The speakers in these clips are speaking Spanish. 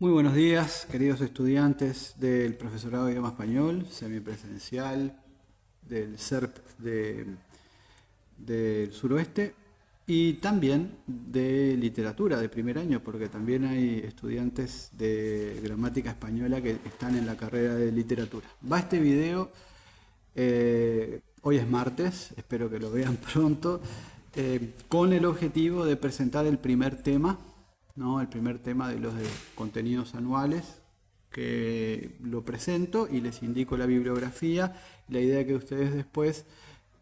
Muy buenos días, queridos estudiantes del profesorado de idioma español, semipresencial, del SERP del suroeste y también de literatura de primer año, porque también hay estudiantes de gramática española que están en la carrera de literatura. Va este video, hoy es martes, espero que lo vean pronto, con el objetivo de presentar el primer tema, ¿no? El primer tema de los de contenidos anuales, que lo presento y les indico la bibliografía. La idea es que ustedes después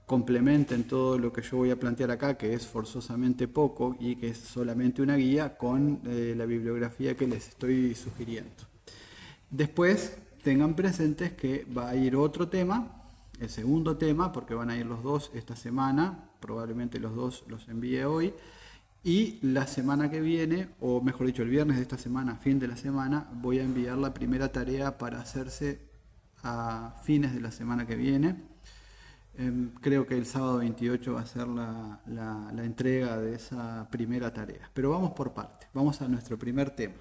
complementen todo lo que yo voy a plantear acá, que es forzosamente poco y que es solamente una guía, con la bibliografía que les estoy sugiriendo. Después tengan presentes que va a ir otro tema, el segundo tema, porque van a ir los dos esta semana, probablemente los dos los envíe hoy, y la semana que viene, o mejor dicho, el viernes de esta semana, fin de la semana, voy a enviar la primera tarea para hacerse a fines de la semana que viene. Creo que el sábado 28 va a ser la entrega de esa primera tarea. Pero vamos por parte, vamos a nuestro primer tema.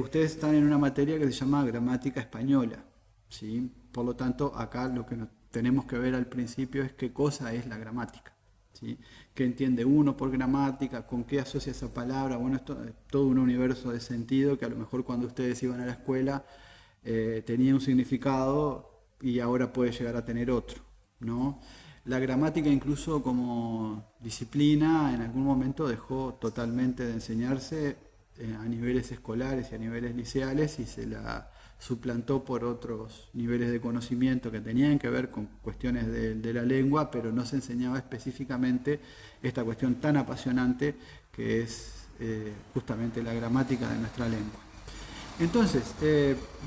Ustedes están en una materia que se llama gramática española, ¿sí? Por lo tanto, acá lo que tenemos que ver al principio es qué cosa es la gramática, ¿sí? ¿Qué entiende uno por gramática? ¿Con qué asocia esa palabra? Bueno, esto es todo un universo de sentido que a lo mejor cuando ustedes iban a la escuela tenía un significado y ahora puede llegar a tener otro, ¿no? La gramática, incluso como disciplina, en algún momento dejó totalmente de enseñarse a niveles escolares y a niveles liceales, y se la suplantó por otros niveles de conocimiento que tenían que ver con cuestiones de la lengua, pero no se enseñaba específicamente esta cuestión tan apasionante que es justamente la gramática de nuestra lengua. Entonces,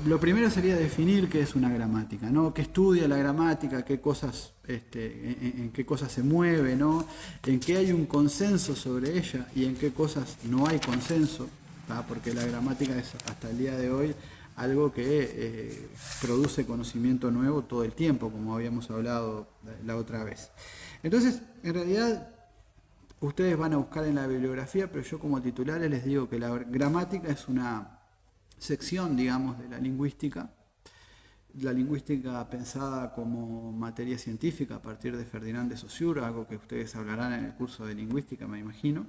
lo primero sería definir qué es una gramática, ¿no? ¿Qué estudia la gramática? ¿Qué cosas, en qué cosas se mueve, ¿no? ¿En qué hay un consenso sobre ella y en qué cosas no hay consenso? ¿Tá? Porque la gramática es hasta el día de hoy algo que produce conocimiento nuevo todo el tiempo, como habíamos hablado la otra vez. Entonces, en realidad, ustedes van a buscar en la bibliografía, pero yo como titulares les digo que la gramática es una sección, digamos, de la lingüística pensada como materia científica a partir de Ferdinand de Saussure, algo que ustedes hablarán en el curso de lingüística, me imagino.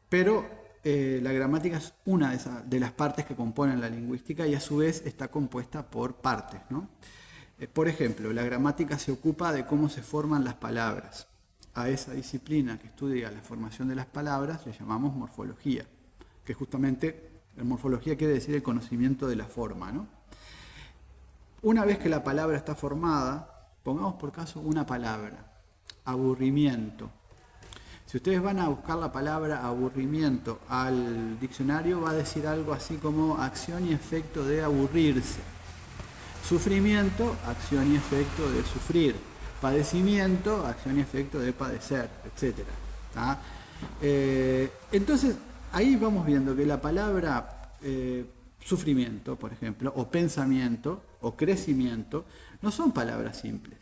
Pero la gramática es una de las partes que componen la lingüística y a su vez está compuesta por partes, ¿no? Por ejemplo, la gramática se ocupa de cómo se forman las palabras. A esa disciplina que estudia la formación de las palabras le llamamos morfología, que justamente la morfología quiere decir el conocimiento de la forma, ¿no? Una vez que la palabra está formada, pongamos por caso una palabra, aburrimiento. Si ustedes van a buscar la palabra aburrimiento al diccionario, va a decir algo así como acción y efecto de aburrirse. Sufrimiento, acción y efecto de sufrir. Padecimiento, acción y efecto de padecer, etc. Entonces, ahí vamos viendo que la palabra sufrimiento, por ejemplo, o pensamiento, o crecimiento, no son palabras simples,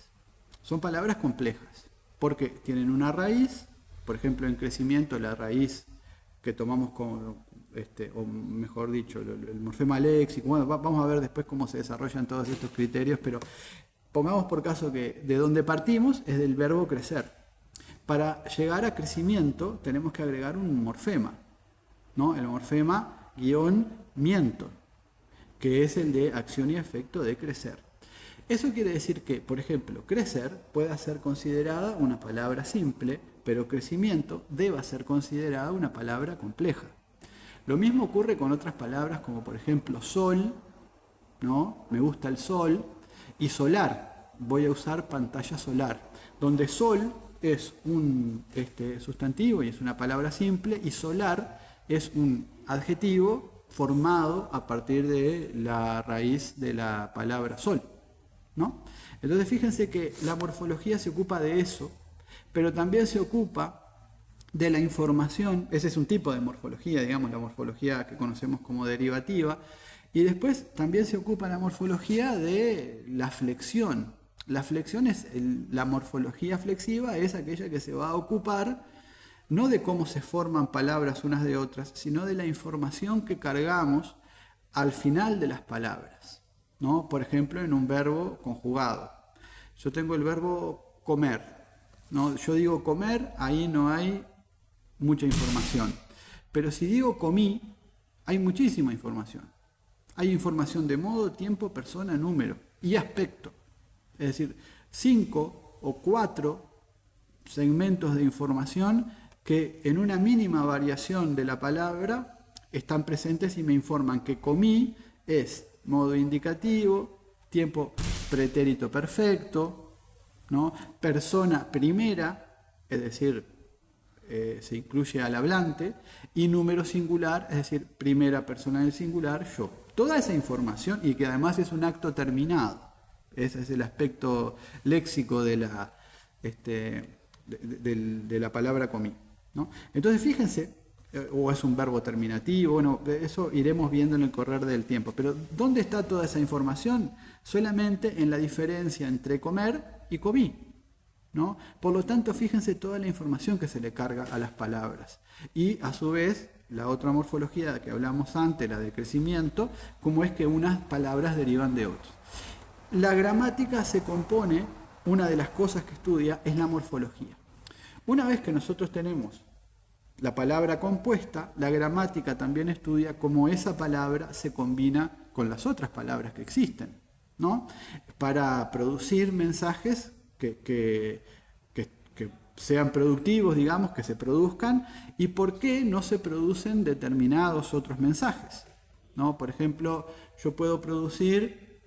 son palabras complejas, porque tienen una raíz. Por ejemplo, en crecimiento, la raíz que tomamos como, o mejor dicho, el morfema léxico. Bueno, vamos a ver después cómo se desarrollan todos estos criterios, pero pongamos por caso que de donde partimos es del verbo crecer. Para llegar a crecimiento tenemos que agregar un morfema, ¿no? El morfema miento, que es el de acción y efecto de crecer. Eso quiere decir que, por ejemplo, crecer pueda ser considerada una palabra simple, pero crecimiento deba ser considerada una palabra compleja. Lo mismo ocurre con otras palabras como, por ejemplo, sol, ¿no? Me gusta el sol, y solar. Voy a usar pantalla solar, donde sol es un sustantivo y es una palabra simple, y solar es un adjetivo formado a partir de la raíz de la palabra sol, ¿no? Entonces fíjense que la morfología se ocupa de eso, pero también se ocupa de la información. Ese es un tipo de morfología, digamos, la morfología que conocemos como derivativa. Y después también se ocupa la morfología de la flexión. La flexión es la morfología flexiva, es aquella que se va a ocupar no de cómo se forman palabras unas de otras, sino de la información que cargamos al final de las palabras, ¿no? Por ejemplo, en un verbo conjugado. Yo tengo el verbo comer, ¿no? Yo digo comer, ahí no hay mucha información. Pero si digo comí, hay muchísima información. Hay información de modo, tiempo, persona, número y aspecto. Es decir, 5 o 4 segmentos de información que en una mínima variación de la palabra están presentes y me informan que comí es modo indicativo, tiempo pretérito perfecto, ¿no? Persona primera, es decir, se incluye al hablante, y número singular, es decir, primera persona del singular, yo. Toda esa información, y que además es un acto terminado, ese es el aspecto léxico de la palabra comí, ¿no? Entonces fíjense, o es un verbo terminativo, bueno, eso iremos viendo en el correr del tiempo, pero ¿dónde está toda esa información? Solamente en la diferencia entre comer y comí, ¿no? Por lo tanto, fíjense toda la información que se le carga a las palabras. Y a su vez, la otra morfología que hablamos antes, la de crecimiento, cómo es que unas palabras derivan de otras. La gramática se compone, una de las cosas que estudia es la morfología. Una vez que nosotros tenemos la palabra compuesta, la gramática también estudia cómo esa palabra se combina con las otras palabras que existen, ¿no? Para producir mensajes que sean productivos, digamos, que se produzcan, y por qué no se producen determinados otros mensajes, ¿no? Por ejemplo, yo puedo producir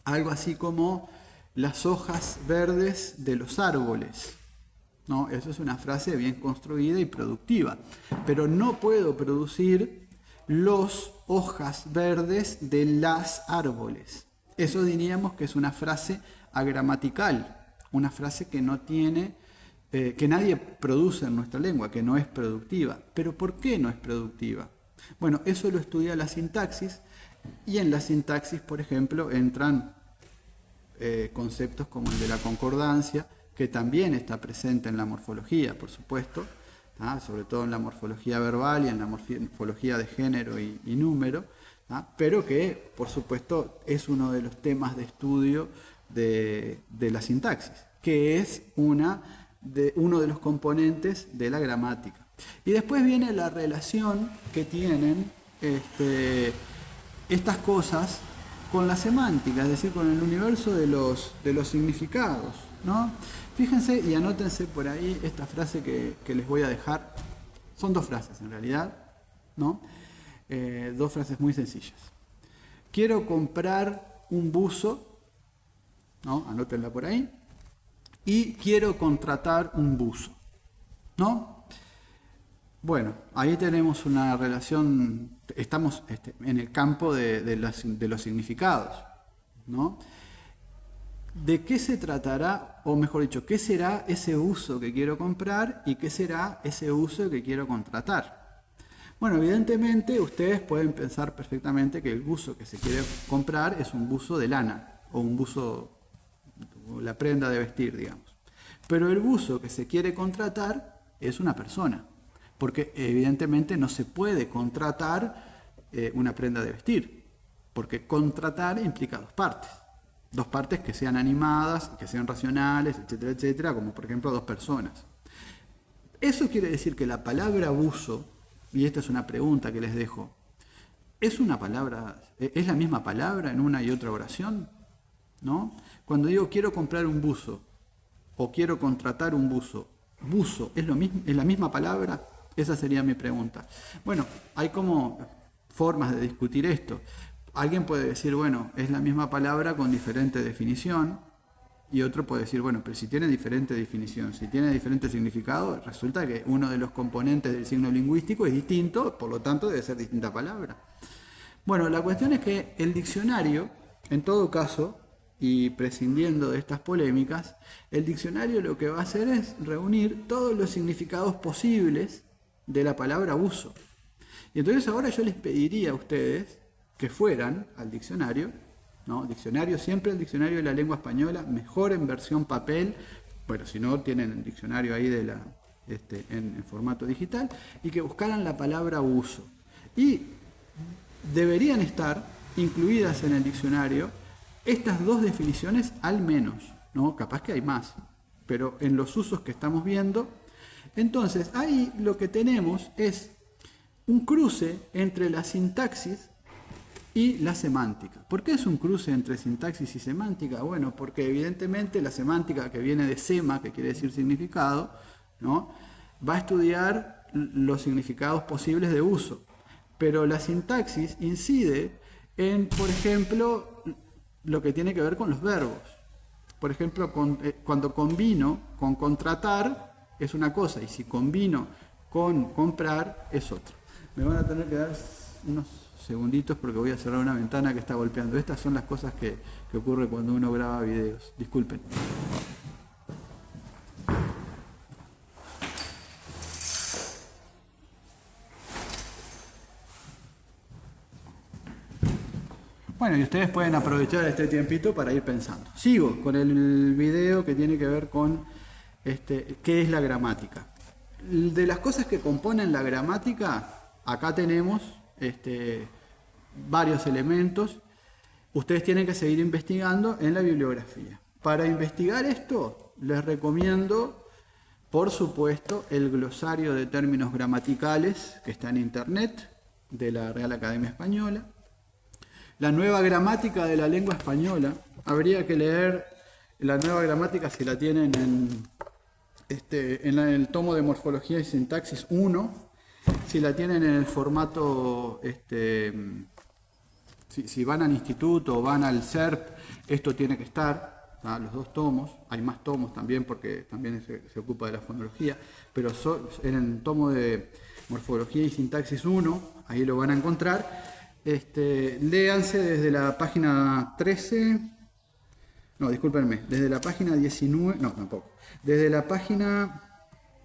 algo así como las hojas verdes de los árboles, ¿no? Eso es una frase bien construida y productiva, pero no puedo producir los hojas verdes de las árboles. Eso diríamos que es una frase agramatical, una frase que no tiene, que nadie produce en nuestra lengua, que no es productiva. ¿Pero por qué no es productiva? Bueno, eso lo estudia la sintaxis, y en la sintaxis, por ejemplo, entran conceptos como el de la concordancia, que también está presente en la morfología, por supuesto, sobre todo en la morfología verbal y en la morfología de género y número, pero que, por supuesto, es uno de los temas de estudio de la sintaxis, que es uno de los componentes de la gramática. Y después viene la relación que tienen estas cosas con la semántica, es decir, con el universo de los significados, ¿no? Fíjense y anótense por ahí esta frase que les voy a dejar. Son dos frases en realidad, ¿no? Dos frases muy sencillas. Quiero comprar un buzo, ¿no? Anótenla por ahí. Y quiero contratar un buzo, ¿no? Bueno, ahí tenemos una relación, estamos en el campo de los significados, ¿no? ¿De qué se tratará, o mejor dicho, qué será ese uso que quiero comprar y qué será ese uso que quiero contratar? Bueno, evidentemente ustedes pueden pensar perfectamente que el buzo que se quiere comprar es un buzo de lana o un buzo, la prenda de vestir, digamos. Pero el buzo que se quiere contratar es una persona, porque evidentemente no se puede contratar una prenda de vestir, porque contratar implica dos partes que sean animadas, que sean racionales, etcétera, etcétera, como por ejemplo dos personas. Eso quiere decir que la palabra buzo, y esta es una pregunta que les dejo, ¿es la misma palabra en una y otra oración? ¿No? Cuando digo quiero comprar un buzo o quiero contratar un buzo, ¿buzo es la misma palabra? Esa sería mi pregunta. Bueno, hay como formas de discutir esto. Alguien puede decir, bueno, es la misma palabra con diferente definición, y otro puede decir, bueno, pero si tiene diferente definición, si tiene diferente significado, resulta que uno de los componentes del signo lingüístico es distinto, por lo tanto debe ser distinta palabra. Bueno, la cuestión es que el diccionario, en todo caso, y prescindiendo de estas polémicas, el diccionario lo que va a hacer es reunir todos los significados posibles de la palabra uso. Y entonces ahora yo les pediría a ustedes que fueran al diccionario, ¿no? Siempre el diccionario de la lengua española, mejor en versión papel, bueno, si no tienen el diccionario ahí en formato digital, y que buscaran la palabra uso. Y deberían estar incluidas en el diccionario estas dos definiciones al menos, ¿no? Capaz que hay más, pero en los usos que estamos viendo, entonces ahí lo que tenemos es un cruce entre la sintaxis y la semántica. ¿Por qué es un cruce entre sintaxis y semántica? Bueno, porque evidentemente la semántica, que viene de sema, que quiere decir significado, ¿no?, va a estudiar los significados posibles de uso. Pero la sintaxis incide en, por ejemplo, lo que tiene que ver con los verbos. Por ejemplo, cuando combino con contratar es una cosa, y si combino con comprar es otra. Me van a tener que dar unos segunditos porque voy a cerrar una ventana que está golpeando. Estas son las cosas que ocurre cuando uno graba videos. Disculpen. Bueno, y ustedes pueden aprovechar este tiempito para ir pensando. Sigo con el video que tiene que ver con qué es la gramática. De las cosas que componen la gramática, acá tenemos varios elementos. Ustedes tienen que seguir investigando en la bibliografía. Para investigar esto, les recomiendo, por supuesto, el glosario de términos gramaticales que está en internet de la Real Academia Española. La nueva gramática de la lengua española. Habría que leer la nueva gramática si la tienen en el tomo de Morfología y Sintaxis 1. Si la tienen en el formato, si van al instituto o van al SERP, esto tiene que estar, ¿tá?, los dos tomos. Hay más tomos también porque también se ocupa de la fonología, pero en el tomo de Morfología y Sintaxis 1, ahí lo van a encontrar. Léanse desde la página 13, no, discúlpenme, desde la página 19, no, tampoco, desde la página,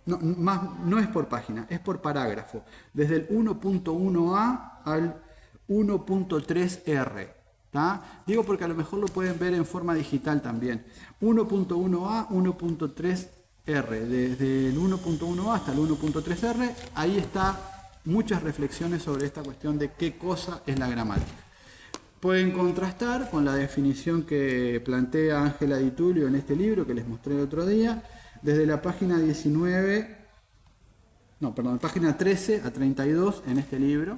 no es por página, es por parágrafo, desde el 1.1a al 1.3r, ¿tá? Digo porque a lo mejor lo pueden ver en forma digital también, 1.1a, 1.3r, desde el 1.1a hasta el 1.3r, ahí está muchas reflexiones sobre esta cuestión de qué cosa es la gramática. Pueden contrastar con la definición que plantea Ángela Di Tullio en este libro que les mostré el otro día, desde la página página 13 a 32 en este libro,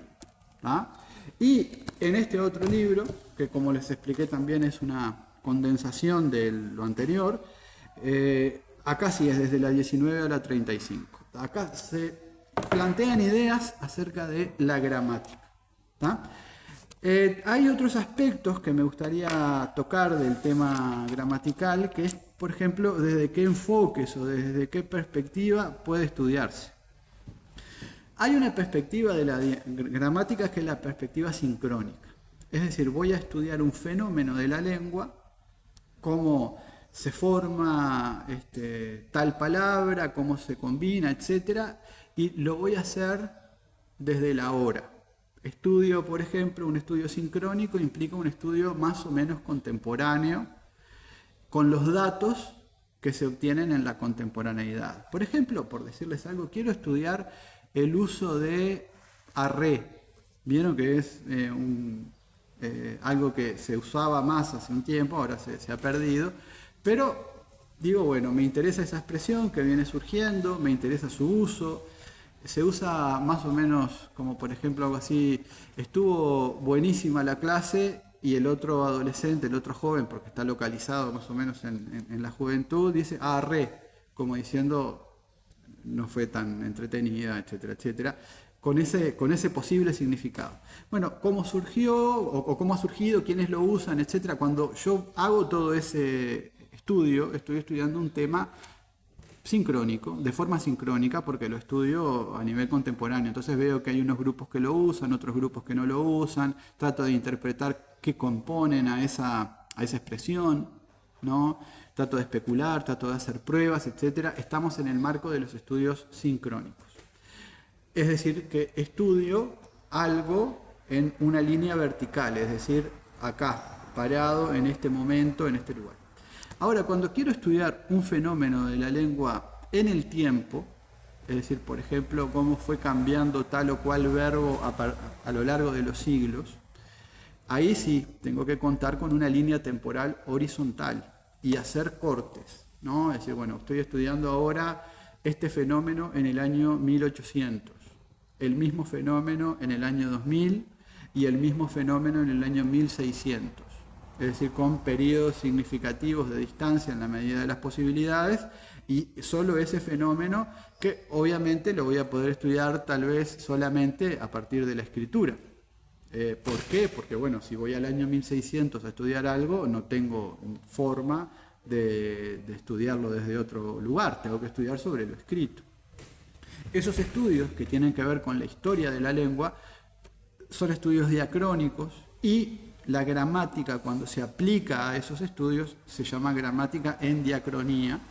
¿tá? Y en este otro libro, que como les expliqué también es una condensación de lo anterior, acá sí es desde la 19 a la 35. Acá se plantean ideas acerca de la gramática, ¿tá? Hay otros aspectos que me gustaría tocar del tema gramatical, que es, por ejemplo, desde qué enfoques o desde qué perspectiva puede estudiarse. Hay una perspectiva de la gramática que es la perspectiva sincrónica. Es decir, voy a estudiar un fenómeno de la lengua, cómo se forma tal palabra, cómo se combina, etc. Y lo voy a hacer desde la hora. Estudio, por ejemplo, un estudio sincrónico implica un estudio más o menos contemporáneo con los datos que se obtienen en la contemporaneidad. Por ejemplo, por decirles algo, quiero estudiar el uso de arre. Vieron que es algo que se usaba más hace un tiempo, ahora se ha perdido, pero digo, bueno, me interesa esa expresión que viene surgiendo, me interesa su uso. Se usa más o menos como, por ejemplo, algo así: estuvo buenísima la clase, y el otro adolescente, el otro joven, porque está localizado más o menos en la juventud, dice arre, como diciendo no fue tan entretenida, etcétera, etcétera, con ese posible significado. Bueno, cómo surgió o cómo ha surgido, quiénes lo usan, etcétera. Cuando yo hago todo ese estudio, estoy estudiando un tema sincrónico, de forma sincrónica, porque lo estudio a nivel contemporáneo. Entonces veo que hay unos grupos que lo usan, otros grupos que no lo usan, trato de interpretar qué componen a esa expresión, ¿no? Trato de especular, trato de hacer pruebas, etc. Estamos en el marco de los estudios sincrónicos. Es decir, que estudio algo en una línea vertical, es decir, acá, parado en este momento, en este lugar. Ahora, cuando quiero estudiar un fenómeno de la lengua en el tiempo, es decir, por ejemplo, cómo fue cambiando tal o cual verbo a lo largo de los siglos, ahí sí tengo que contar con una línea temporal horizontal y hacer cortes, ¿no? Es decir, bueno, estoy estudiando ahora este fenómeno en el año 1800, el mismo fenómeno en el año 2000 y el mismo fenómeno en el año 1600. Es decir, con periodos significativos de distancia en la medida de las posibilidades, y solo ese fenómeno que obviamente lo voy a poder estudiar tal vez solamente a partir de la escritura. ¿Por qué? Porque bueno, si voy al año 1600 a estudiar algo, no tengo forma de estudiarlo desde otro lugar, tengo que estudiar sobre lo escrito. Esos estudios que tienen que ver con la historia de la lengua son estudios diacrónicos, y la gramática, cuando se aplica a esos estudios, se llama gramática en diacronía,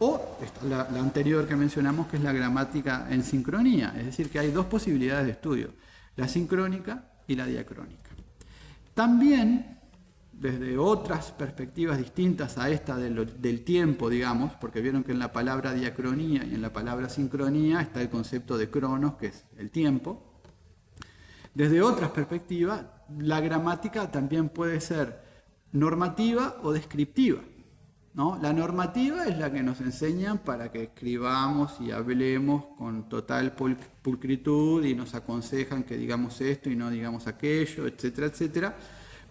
o la anterior que mencionamos, que es la gramática en sincronía. Es decir, que hay dos posibilidades de estudio, la sincrónica y la diacrónica. También, desde otras perspectivas distintas a esta del tiempo, digamos, porque vieron que en la palabra diacronía y en la palabra sincronía está el concepto de cronos, que es el tiempo. Desde otras perspectivas, la gramática también puede ser normativa o descriptiva, ¿no? La normativa es la que nos enseñan para que escribamos y hablemos con total pulcritud, y nos aconsejan que digamos esto y no digamos aquello, etcétera, etcétera.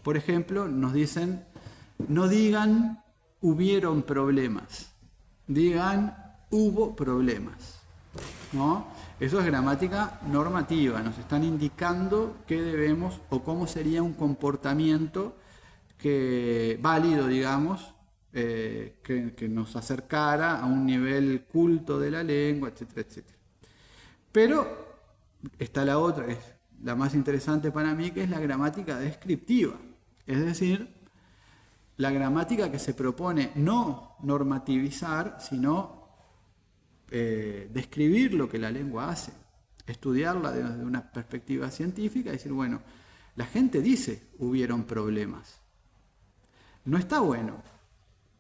Por ejemplo, nos dicen, no digan hubieron problemas, digan hubo problemas, ¿no? Eso es gramática normativa, nos están indicando qué debemos o cómo sería un comportamiento válido, digamos, que nos acercara a un nivel culto de la lengua, etcétera, etcétera. Pero está la otra, que es la más interesante para mí, que es la gramática descriptiva. Es decir, la gramática que se propone no normativizar, sino describir lo que la lengua hace, estudiarla desde una perspectiva científica y decir, bueno, la gente dice hubieron problemas. No está bueno,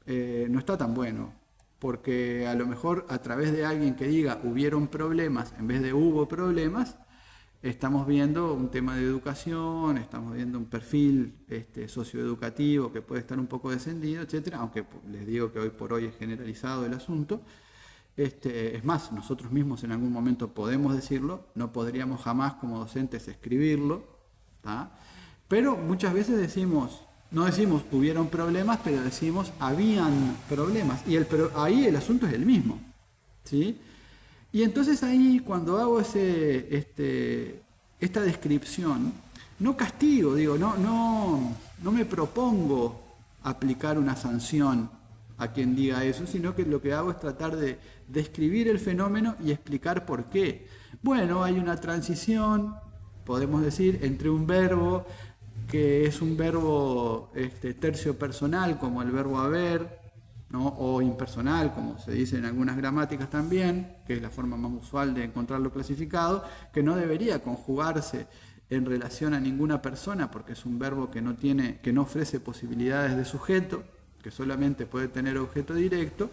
no está tan bueno, porque a lo mejor a través de alguien que diga hubieron problemas en vez de hubo problemas, estamos viendo un tema de educación, estamos viendo un perfil socioeducativo que puede estar un poco descendido, etcétera, aunque les digo que hoy por hoy es generalizado el asunto. Es más, nosotros mismos en algún momento podemos decirlo, no podríamos jamás como docentes escribirlo, ¿tá? Pero muchas veces no decimos hubieron problemas, pero decimos habían problemas, y ahí el asunto es el mismo, ¿sí? Y entonces ahí, cuando hago esta descripción, no castigo, no me propongo aplicar una sanción a quien diga eso, sino que lo que hago es tratar de describir el fenómeno y explicar por qué. Bueno, hay una transición, podemos decir, entre un verbo que es un verbo tercio personal, como el verbo haber, ¿no? O impersonal, como se dice en algunas gramáticas también, que es la forma más usual de encontrarlo clasificado, que no debería conjugarse en relación a ninguna persona, porque es un verbo que no ofrece posibilidades de sujeto, que solamente puede tener objeto directo,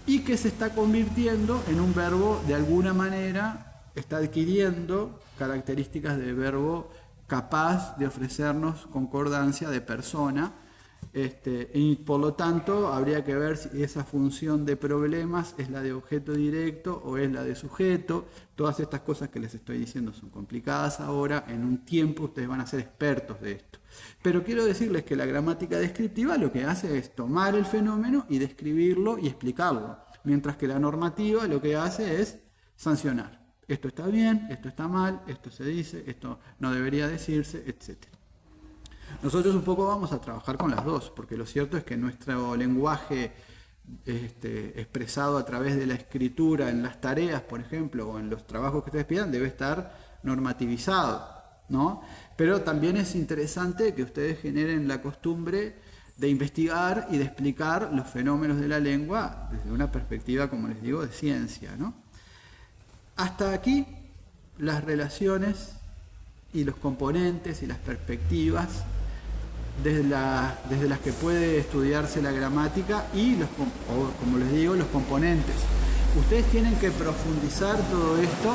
y que se está convirtiendo en un verbo, de alguna manera, está adquiriendo características de verbo capaz de ofrecernos concordancia de persona, y por lo tanto habría que ver si esa función de problemas es la de objeto directo o es la de sujeto. Todas estas cosas que les estoy diciendo son complicadas ahora, en un tiempo ustedes van a ser expertos de esto. Pero quiero decirles que la gramática descriptiva lo que hace es tomar el fenómeno y describirlo y explicarlo, mientras que la normativa lo que hace es sancionar. Esto está bien, esto está mal, esto se dice, esto no debería decirse, etc. Nosotros un poco vamos a trabajar con las dos, porque lo cierto es que nuestro lenguaje expresado a través de la escritura en las tareas, por ejemplo, o en los trabajos que ustedes pidan, debe estar normativizado, ¿no? Pero también es interesante que ustedes generen la costumbre de investigar y de explicar los fenómenos de la lengua desde una perspectiva, como les digo, de ciencia, ¿no? Hasta aquí las relaciones y los componentes y las perspectivas desde las que puede estudiarse la gramática y, como les digo, los componentes. Ustedes tienen que profundizar todo esto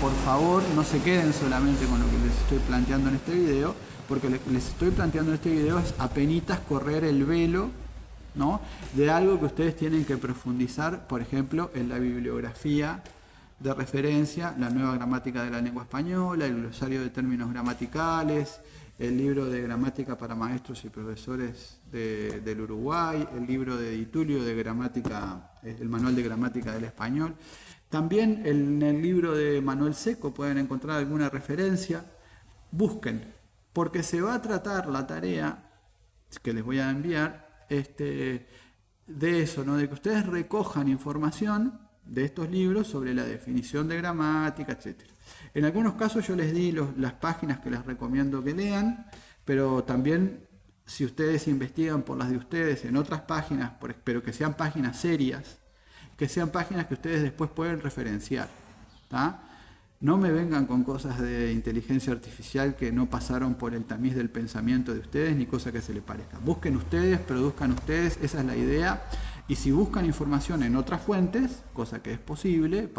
por favor no se queden solamente con lo que les estoy planteando en este video, porque les estoy planteando en este video es apenitas correr el velo, ¿no?, de algo que ustedes tienen que profundizar, por ejemplo, en la bibliografía de referencia, la nueva gramática de la lengua española, el glosario de términos gramaticales, el libro de gramática para maestros y profesores del Uruguay, el libro de Di Tullio de gramática, el manual de gramática del español. También en el libro de Manuel Seco pueden encontrar alguna referencia. Busquen, porque se va a tratar la tarea que les voy a enviar de eso, ¿no?, de que ustedes recojan información de estos libros sobre la definición de gramática, etc. En algunos casos yo les di las páginas que les recomiendo que lean, pero también si ustedes investigan por las de ustedes en otras páginas, pero que sean páginas serias, que sean páginas que ustedes después pueden referenciar, ¿tá? No me vengan con cosas de inteligencia artificial que no pasaron por el tamiz del pensamiento de ustedes, ni cosa que se les parezca. Busquen ustedes, produzcan ustedes, esa es la idea. Y si buscan información en otras fuentes, cosa que es posible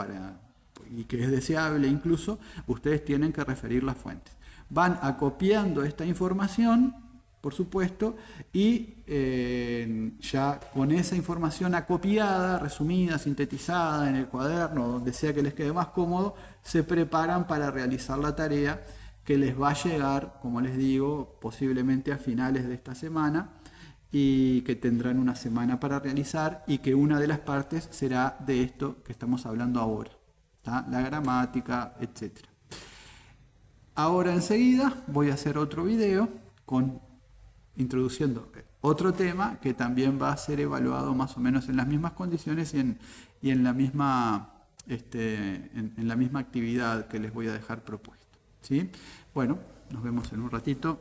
y que es deseable incluso, ustedes tienen que referir las fuentes. Van acopiando esta información, por supuesto, y ya con esa información acopiada, resumida, sintetizada en el cuaderno, donde sea que les quede más cómodo, se preparan para realizar la tarea que les va a llegar, como les digo, posiblemente a finales de esta semana, y que tendrán una semana para realizar, y que una de las partes será de esto que estamos hablando ahora, ¿tá?, la gramática, etc. Ahora enseguida voy a hacer otro video introduciendo otro tema que también va a ser evaluado más o menos en las mismas condiciones y en la misma actividad que les voy a dejar propuesto, ¿sí? Bueno, nos vemos en un ratito.